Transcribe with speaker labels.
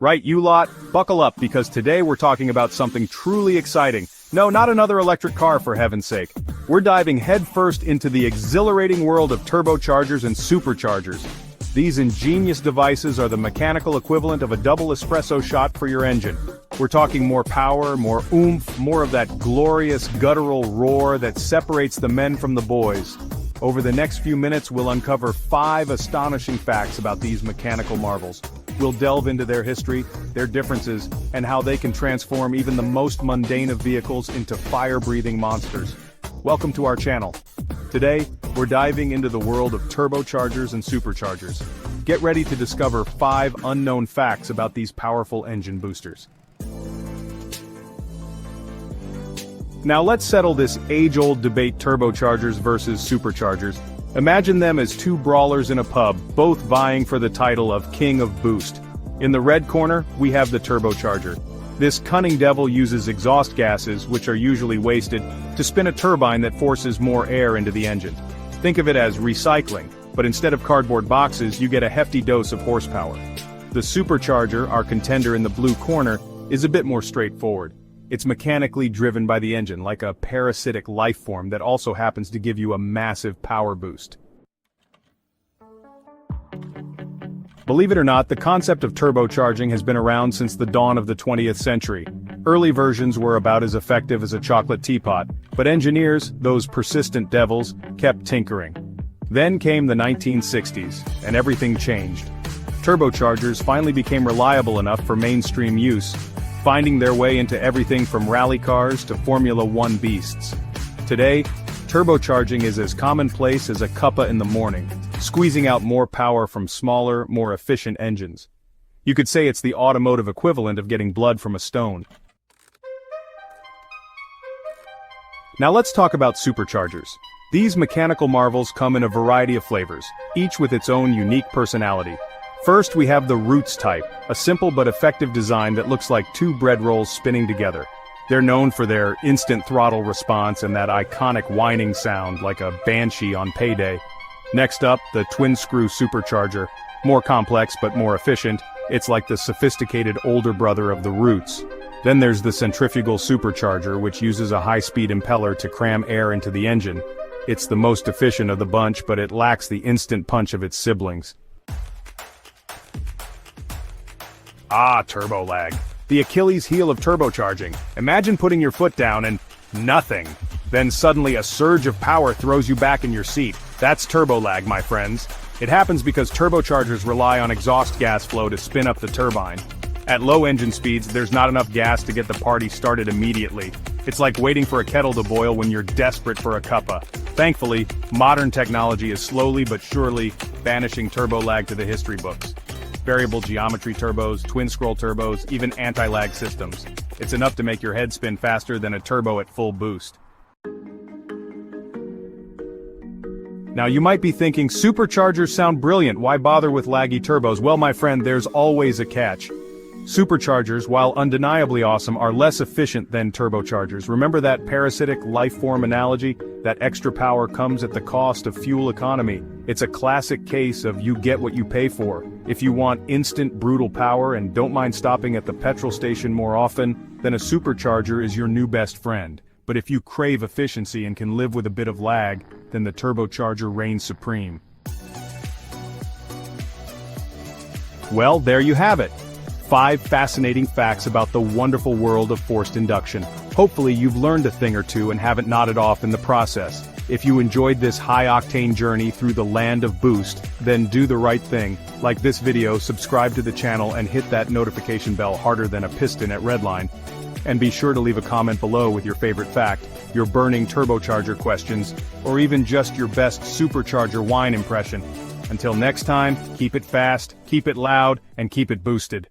Speaker 1: Right, you lot? Buckle up because today we're talking about something truly exciting. No, not another electric car for heaven's sake. We're diving headfirst into the exhilarating world of turbochargers and superchargers. These ingenious devices are the mechanical equivalent of a double espresso shot for your engine. We're talking more power, more oomph, more of that glorious guttural roar that separates the men from the boys. Over the next few minutes we'll uncover 5 astonishing facts about these mechanical marvels. We'll delve into their history, their differences, and how they can transform even the most mundane of vehicles into fire-breathing monsters. Welcome to our channel. Today, we're diving into the world of turbochargers and superchargers. Get ready to discover 5 unknown facts about these powerful engine boosters. Now let's settle this age-old debate: turbochargers versus superchargers. Imagine them as 2 brawlers in a pub, both vying for the title of King of Boost. In the red corner, we have the turbocharger. This cunning devil uses exhaust gases, which are usually wasted, to spin a turbine that forces more air into the engine. Think of it as recycling, but instead of cardboard boxes, you get a hefty dose of horsepower. The supercharger, our contender in the blue corner, is a bit more straightforward. It's mechanically driven by the engine, like a parasitic life form that also happens to give you a massive power boost. Believe it or not, the concept of turbocharging has been around since the dawn of the 20th century. Early versions were about as effective as a chocolate teapot, but engineers, those persistent devils, kept tinkering. Then came the 1960s, and everything changed. Turbochargers finally became reliable enough for mainstream use, finding their way into everything from rally cars to Formula One beasts. Today, turbocharging is as commonplace as a cuppa in the morning, squeezing out more power from smaller, more efficient engines. You could say it's the automotive equivalent of getting blood from a stone. Now let's talk about superchargers. These mechanical marvels come in a variety of flavors, each with its own unique personality. First, we have the Roots type, a simple but effective design that looks like 2 bread rolls spinning together. They're known for their instant throttle response and that iconic whining sound like a banshee on payday. Next up, the twin-screw supercharger. More complex but more efficient, it's like the sophisticated older brother of the Roots. Then there's the centrifugal supercharger, which uses a high-speed impeller to cram air into the engine. It's the most efficient of the bunch, but it lacks the instant punch of its siblings. Turbo lag. The Achilles heel of turbocharging. Imagine putting your foot down and nothing. Then suddenly a surge of power throws you back in your seat. That's turbo lag, my friends. It happens because turbochargers rely on exhaust gas flow to spin up the turbine. At low engine speeds, there's not enough gas to get the party started immediately. It's like waiting for a kettle to boil when you're desperate for a cuppa. Thankfully, modern technology is slowly but surely banishing turbo lag to the history books. Variable geometry turbos, twin-scroll turbos, even anti-lag systems. It's enough to make your head spin faster than a turbo at full boost. Now you might be thinking, superchargers sound brilliant, why bother with laggy turbos? Well, my friend, there's always a catch. Superchargers, while undeniably awesome, are less efficient than turbochargers. Remember that parasitic life form analogy? That extra power comes at the cost of fuel economy. It's a classic case of you get what you pay for. If you want instant, brutal power and don't mind stopping at the petrol station more often, then a supercharger is your new best friend. But if you crave efficiency and can live with a bit of lag, then the turbocharger reigns supreme. Well, there you have it. 5 fascinating facts about the wonderful world of forced induction. Hopefully you've learned a thing or two and haven't nodded off in the process. If you enjoyed this high-octane journey through the land of boost, then do the right thing. Like this video, subscribe to the channel and hit that notification bell harder than a piston at redline. And be sure to leave a comment below with your favorite fact, your burning turbocharger questions, or even just your best supercharger whine impression. Until next time, keep it fast, keep it loud, and keep it boosted.